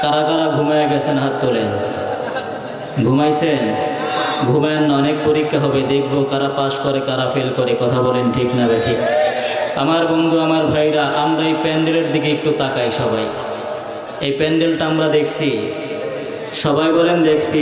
কারা কারা ঘুমায় গেছেন হাত তোলেন। ঘুমাইছেন? ঘুমায়েন না, অনেক পরীক্ষা হবে, দেখবো কারা পাস করে কারা ফেল করে। কথা বলেন ঠিক না বেঠিক? আমার বন্ধু আমার ভাইরা, আমরা এই প্যান্ডেলের দিকে একটু তাকাই সবাই। এই প্যান্ডেলটা আমরা দেখছি, সবাই বলেন দেখছি।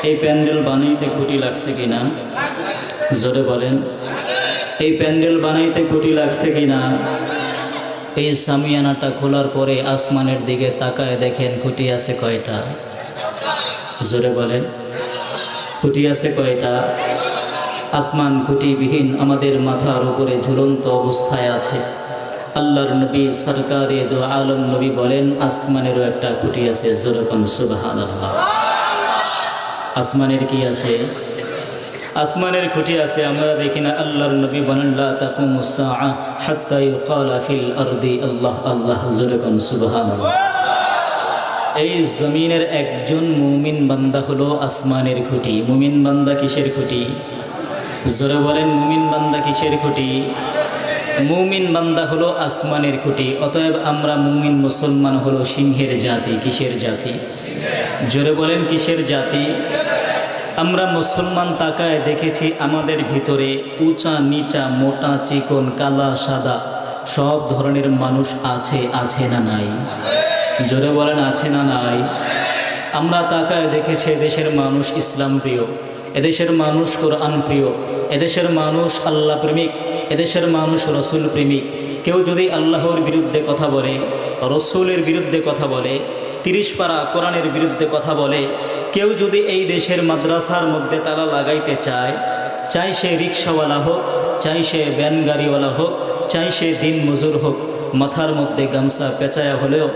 এই প্যান্ডেল বানাইতে খুঁটি লাগছে কিনা? জোরে বলেন। এই প্যান্ডেল বানাইতে খুঁটি লাগছে কিনা? এই সামিয়ানাটা খোলার পরে আসমানের দিকে তাকায় দেখেন খুঁটি আছে কয়টা? জোরে বলেন। খুঁটি আছে কয়টা? আসমান খুঁটিবিহীন আমাদের মাথার উপরে ঝুলন্ত অবস্থায় আছে। আল্লাহর নবী সরকারে দো আলম নবী বলেন আসমানেরও একটা খুঁটি আছে। যেরকম সুবহানাল্লাহ। আসমানের কি আছে? আসমানের খুঁটি আছে, আমরা দেখি না। আল্লাহর নবী বলেন লা তাকুমুস সাআ হাত্তা ইউকালা ফিল আরদি আল্লাহ আল্লাহ। যেরকম সুবহানাল্লাহ। এই জমিনের একজন মুমিন বান্দা হলো আসমানের খুঁটি। মুমিন বান্দা কিসের খুঁটি? জোরে বলেন, মুমিন বান্দা কিসের খুঁটি? মুমিন বান্দা হলো আসমানের খুঁটি। অতএব আমরা মুমিন মুসলমান হলো সিংহের জাতি। কিসের জাতি? জোরে বলেন, কিসের জাতি? আমরা মুসলমান তাকায় দেখেছি আমাদের ভিতরে উঁচা নিচা, মোটা চিকন, কালা সাদা সব ধরনের মানুষ আছে। আছে না নাই? জোরে বলেন, আছে না নাই? আমরা তাকায় দেখেছি এদেশের মানুষ ইসলাম প্রিয়, এদেশের মানুষ কোরআন প্রিয়, এদেশের মানুষ আল্লাহ প্রেমিক, এদেশের মানুষ রসুল প্রেমিক। কেউ যদি আল্লাহর বিরুদ্ধে কথা বলে, রসুলের বিরুদ্ধে কথা বলে, 30 পারা কোরআনের বিরুদ্ধে কথা বলে, কেউ যদি এই দেশের মাদ্রাসার মধ্যে তালা লাগাইতে চায়, চাই সে রিক্সাওয়ালা হোক, চাই সে ভ্যান গাড়িওয়ালা হোক, চাই সে দিন মজুর হোক, মাথার মধ্যে গামছা পেঁচায়া হলেও,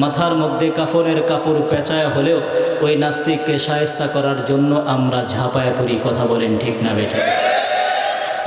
মাথার মধ্যে কাফনের কাপড় পেঁচায়া হলেও ওই নাস্তিককে শায়েস্তা করার জন্য আমরা ঝাঁপায়া পড়ি। কথা বলেন ঠিক না বেঠে?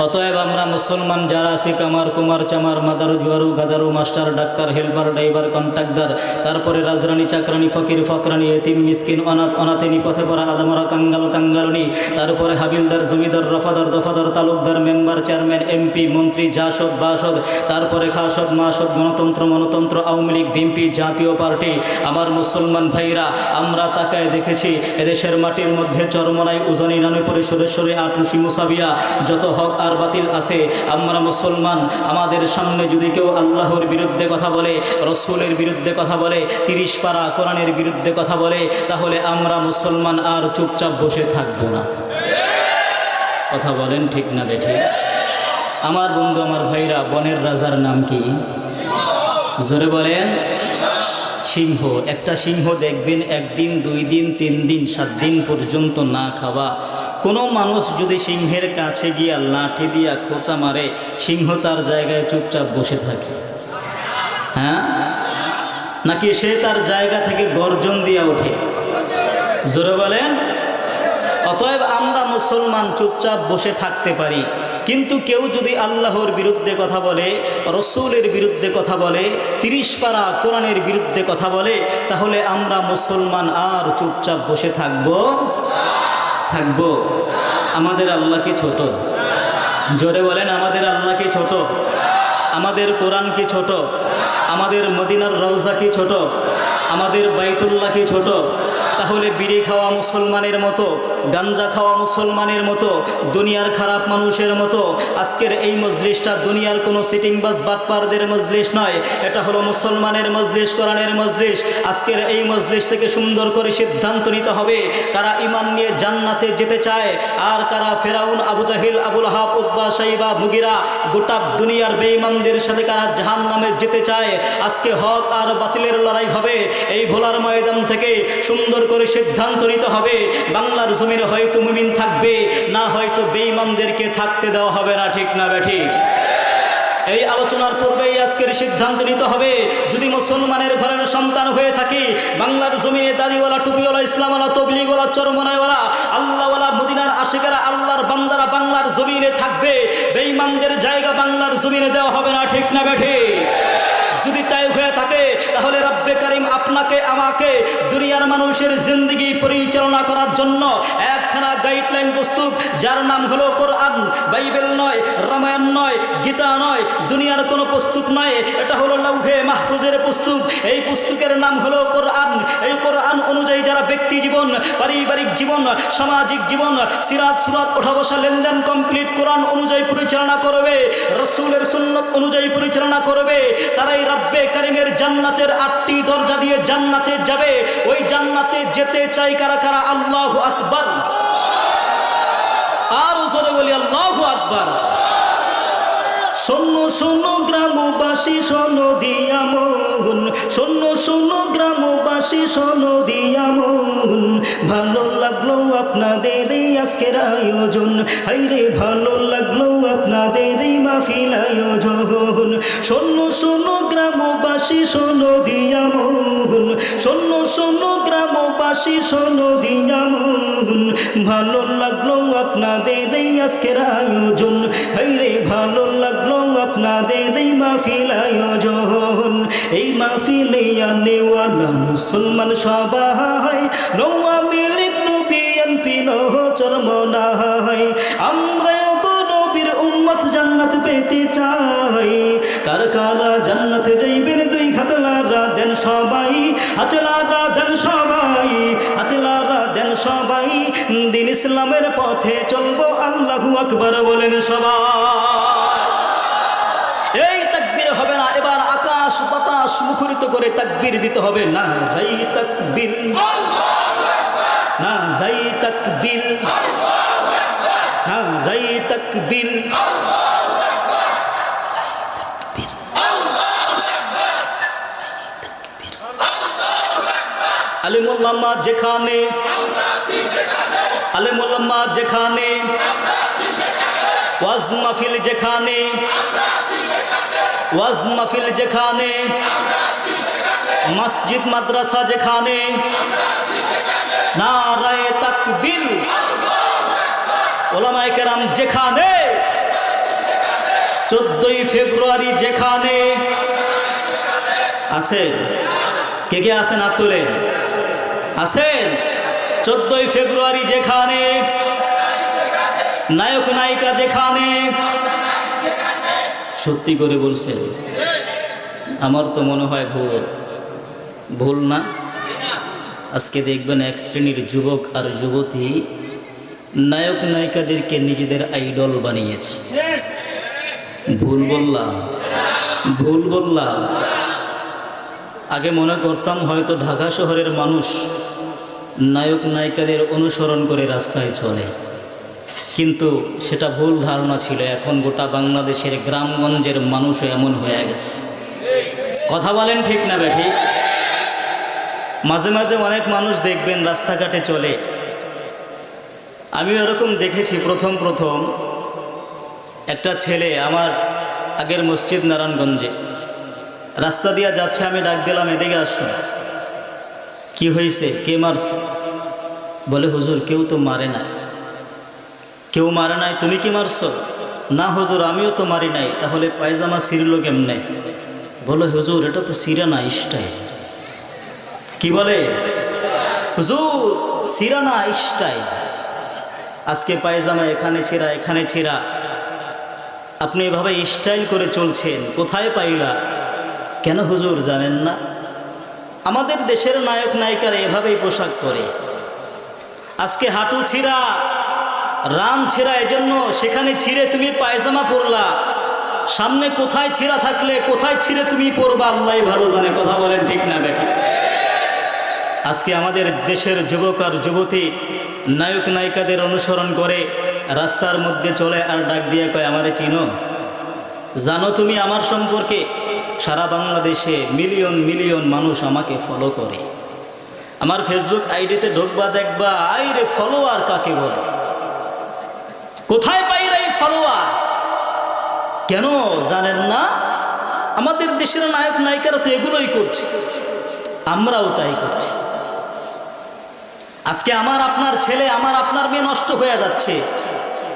অতএব আমরা মুসলমান যারা আছি, কামার কুমার চামার মাদারু জুয়ারু গাদারু master doctor helper driver contractor, তারপরে রাজরানী চাকরানি ফকির ফকরানি এতিম মিসকিন অনাথ অনাথিনী পথে পড়া আদামরা কাঙ্গাল কাঙ্গালনি, তারপরে হাবিলদার জমিদার রফাদার দফাদার তালুকদার মেম্বার চেয়ারম্যান এমপি মন্ত্রী জাসদ বাসদ, তারপরে খাসদ মাসদ, গণতন্ত্র মনতন্ত্র, আওয়ামী লীগ বিএনপি জাতীয় পার্টি। আমার মুসলমান ভাইরা, আমরা তাকায় দেখেছি এদেশের মাটির মধ্যে চরমনাই উজানি নানু পরিষদেশ্বরী আটুসি মুসাবিয়া যত হক আর বাতিল আছে। আমরা মুসলমান, আমাদের সামনে যদি কেউ আল্লাহর বিরুদ্ধে কথা বলে, রসুলের বিরুদ্ধে কথা বলে, 30 পারা কোরআনের বিরুদ্ধে কথা বলে, তাহলে আমরা মুসলমান আর চুপচাপ বসে থাকবো না। কথা বলেন ঠিক না বেঠি? আমার বন্ধু আমার ভাইরা, বনের রাজার নাম কি? জোরে বলেন। সিংহ। একটা সিংহ দেখবেন 1 দিন 2 দিন 3 দিন 7 দিন পর্যন্ত না খাওয়া। কোনো মানুষ যদি সিংহের কাছে গিয়া লাঠি দিয়া খোঁচা মারে, সিংহ তার জায়গায় চুপচাপ বসে থাকে? হ্যাঁ, নাকি সে তার জায়গা থেকে গর্জন দিয়া ওঠে? জোরে বলেন। অতএব আমরা মুসলমান চুপচাপ বসে থাকতে পারি, কিন্তু কেউ যদি আল্লাহর বিরুদ্ধে কথা বলে, রসুলের বিরুদ্ধে কথা বলে, 30 পারা কোরআনের বিরুদ্ধে কথা বলে, তাহলে আমরা মুসলমান আর চুপচাপ বসে থাকবো? আমাদের আল্লাহ কি ছোট? জোরে বলেন, আমাদের আল্লাহ কি ছোট? আমাদের কোরআন কি ছোট? আমাদের মদিনার রওজা কি ছোট? আমাদের বাইতুল্লাহ কি ছোট? তাহলে বিড়ি খাওয়া মুসলমানের মতো, গাঞ্জা খাওয়া মুসলমানের মতো, দুনিয়ার খারাপ মানুষের মতো আজকের এই মজলিসটা দুনিয়ার কোনো সিটিংবাজ বাটপারদের মজলিস নয়, এটা হলো মুসলমানের মজলিস, কোরআনের মজলিস। আজকের এই মজলিস থেকে সুন্দর করে সিদ্ধান্ত নিতে হবে কারা ঈমান নিয়ে জান্নাতে যেতে চায়, আর কারা ফেরাউন, আবু জাহিল, আবুল আহাব, উতবা, শাইবা, মুগিরা, গোটা দুনিয়ার বেঈমানদের সাথে কারা জাহান্নামে যেতে চায়। আজকে হক আর বাতিলের লড়াই হবে। এই ভোলার ময়দান থেকে সুন্দর করে সিদ্ধান্ত নিতে হবে। বাংলার জমিনে হয়তো মুমিন থাকবে, না হয়তো বেঈমানদেরকে থাকতে দেওয়া হবে না। ঠিক না বেঠিক? এই আলোচনার পূর্বেই আজকের সিদ্ধান্ত নিতে হবে, যদি মুসলমানের ঘরের সন্তান হয়ে থাকি, বাংলার জমিনে দাড়িওয়ালা, টুপিওয়ালা, ইসলামওয়ালা, তবলিগওয়ালা, চরমনাইওয়ালা, আল্লাহওয়ালা, মদিনার আশিকেরা, আল্লাহর বান্দারা বাংলার জমিনে থাকবে। বেঈমানদের জায়গা বাংলার জমিনে দেওয়া হবে না। ঠিক না বেঠিক? যদি তাই হয়ে থাকে, তাহলে রব্বে কারিম আপনাকে আমাকে দুনিয়ার মানুষের জিন্দেগি পরিচালনা করার জন্য একখানা গাইডলাইন পুস্তক, যার নাম হলো কোরআন। বাইবেল নয়, রামায়ণ নয়, গীতা নয়, দুনিয়ার কোনো পুস্তক নয়, এটা হলো লৌহে মাহফুজের পুস্তক। এই পুস্তকের নাম হলো কোরআন। অনুযায়ী যারা ব্যক্তি জীবন, পারিবারিক জীবন, সামাজিক জীবন, সিরাত সুরাত ওঠা বসা লেনদেন কমপ্লিট কোরআন অনুযায়ী পরিচালনা করবে, রাসূলের সুন্নাত অনুযায়ী পরিচালনা করবে, তারাই রব্বে কারীমের জান্নাতের 8টি দরজা দিয়ে জান্নাতে যাবে। ওই জান্নাতে যেতে চাই কারা কারা? আল্লাহু আকবার। আর জোরে বলি আল্লাহু আকবার। শোনো শোনো গ্রামবাসী শোনো দিয়া মন, শোনো শোনো গ্রামবাসী শোনো দিয়া মন, ভালো লাগলো আপনাদের এই আজকের আয়োজন, হাইরে ভালো লাগলো আপনাদের এই মাহফিল আয়োজন। শোনো শোনো গ্রামবাসী শোনো দিয়া মন, শোনো শোনো গ্রামবাসী শোনো দিয়া মন, ভালো লাগলো আপনাদের এই আজকের আয়োজন, হাইরে ভালো লাগলো আপনাদের এই মাহফিল আয়োজন। এই মাহফিলে আনেওয়ালা মুসলমান সবাই, no Awami League no BNP no Charmonai, আমরাও তো নবীর উম্মত জান্নাত পেতে চাই। কার কারা জান্নাতে যাইবেন দুই হাত লারা দেন সবাই, হাত লারা দেন সবাই, হাত লারা দেন সবাই, দিন ইসলামের পথে চলবো আল্লাহু আকবার বলেন সবাই। এই তাকবীর হবে না, এবার আকাশ বাতাস মুখরিত করে তাকবীর দিতে হবে। না রাই তাকবীর, না রাই তাকবীর, না রাই তাকবীর। আলিম উলামা যেখানে, আলিম উলামা যেখানে, ওয়াজ মাহফিল যেখানে, ওয়াজ মাহফিল যেখানে, মসজিদ মাদ্রাসা যেখানে, নারায়ে তাকবীর, উলামায়ে কেরাম যেখানে, 14ই ফেব্রুয়ারি যেখানে আছে, কে কে আছেন হাত তুলে? আছেন? 14ই ফেব্রুয়ারি যেখানে, নায়ক নায়িকা যেখানে, সত্যি করে বলছেন? আমার তো মনে হয় ভুল না? আজকে দেখবেন এক শ্রেণীর যুবক আর যুবতী নায়ক নায়িকাদেরকে নিজেদের আইডল বানিয়েছে। ভুল বললাম? ভুল বললাম? আগে মনে করতাম হয়তো ঢাকা শহরের মানুষ নায়ক নায়িকাদের অনুসরণ করে রাস্তায় চলে, কিন্তু সেটা ভুল ধারণা ছিল। এখন গোটা বাংলাদেশের গ্রামগঞ্জের মানুষও এমন হয়ে গেছে। কথা বলেন ঠিক না বেঠিক? মাঝে মাঝে অনেক মানুষ দেখবেন রাস্তাঘাটে চলে, আমি এরকম দেখেছি। প্রথম একটা ছেলে আমার আগের মসজিদ নারায়ণগঞ্জে রাস্তা দিয়ে যাচ্ছে, আমি ডাক দিলাম এদিকে আসুন। কি হয়েছে? কে মারছে? বলে হুজুর কেউ তো মারে নাই। কেউ মারে নাই, তুমি কি মারছো? না হুজুর আমিও তো মারি নাই। তাহলে পায়জামা ছিঁড়ল কেমনে? বলে হুজুর এটা তো ছিঁড়ে না, স্টাইল। কি বলে? হুজুর ছিঁড়া না, স্টাইল। আজকে পায়জামা এখানে ছিঁড়া, এখানে ছিঁড়া, আপনি এভাবে স্টাইল করে চলছেন, কোথায় পাইলা? কেন হুজুর জানেন না? আমাদের দেশের নায়ক নায়িকারা এভাবেই পোশাক পরে। আজকে হাঁটু ছিঁড়া, রান ছিঁড়া, এজন্য সেখানে ছিঁড়ে তুমি পায়জামা পরলা। সামনে কোথায় ছিঁড়া থাকলে কোথায় ছিঁড়ে তুমি পরবা আল্লাহ ভালো জানে। কথা বলেন ঠিক না বেটা? আজকে আমাদের দেশের যুবক আর যুবতী নায়ক নায়িকাদের অনুসরণ করে রাস্তার মধ্যে চলে আর ডাক দিয়ে কয় আমারে চিনো? জানো তুমি আমার সম্পর্কে? সারা বাংলাদেশে মিলিয়ন মিলিয়ন মানুষ আমাকে ফলো করে। আমার ফেসবুক আইডিতে ঢোকবা দেখবা, আইরে ফলোয়ার কাকে বলে? কোথায় পাইলা এই ফলোয়ার? কেন জানেন না? আমাদের দেশের নায়ক নায়িকারা তো এগুলোই করছে, আমরাও তাই করছি। আজকে আমার আপনার ছেলে, আমার আপনার মেয়ে নষ্ট হয়ে যাচ্ছে,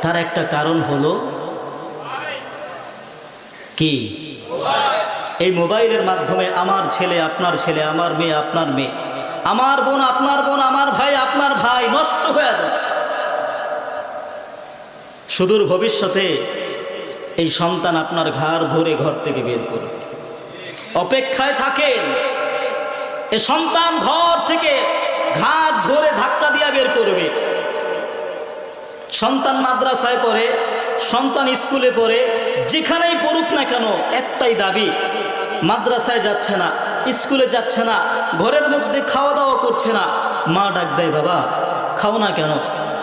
তার একটা কারণ হলো কি? এই মোবাইলের মাধ্যমে আমার ছেলে, আপনার ছেলে, আমার মেয়ে, আপনার মেয়ে, আমার বোন, আপনার বোন, আমার ভাই, আপনার ভাই নষ্ট হয়ে যাচ্ছে। সুদূর ভবিষ্যতে এই সন্তান আপনার ঘাড় ধরে ঘর থেকে বের করবে। অপেক্ষায় থাকেন, এ সন্তান ঘর থেকে ঘাট ধরে ধাক্কা দিয়া বের করবে। সন্তান মাদ্রাসায় পড়ে, সন্তান স্কুলে পড়ে, যেখানেই পড়ুক না কেন একটাই দাবি, মাদ্রাসায় যাচ্ছে না, স্কুলে যাচ্ছে না, ঘরের মধ্যে খাওয়া দাওয়া করছে না। মা ডাক দেয়, বাবা খাও না কেন?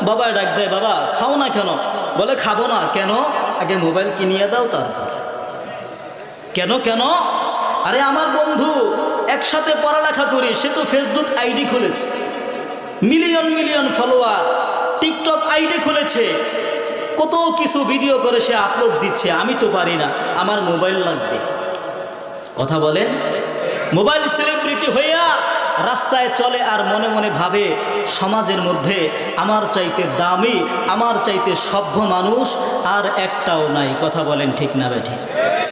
বাবা ডাক দেয়, বাবা খাও না কেন? বলে খাবো না। কেন? আগে মোবাইল কিনিয়ে দাও তারপর। কেন কেন? আরে আমার বন্ধু একসাথে পড়ালেখা করি, সে তো ফেসবুক আইডি খুলেছে, million million follower, TikTok ID খুলেছে, কত কিছু ভিডিও করে সে আপলোড দিচ্ছে। আমি তো পারি না, আমার মোবাইল লাগবে। কথা বলেন, মোবাইল সেলিব্রিটি হইয়া রাস্তায় চলে আর মনে মনে ভাবে সমাজের মধ্যে আমার চাইতে দামি, আমার চাইতে সভ্য মানুষ আর একটাও নাই। কথা বলেন ঠিক না বেঠিক?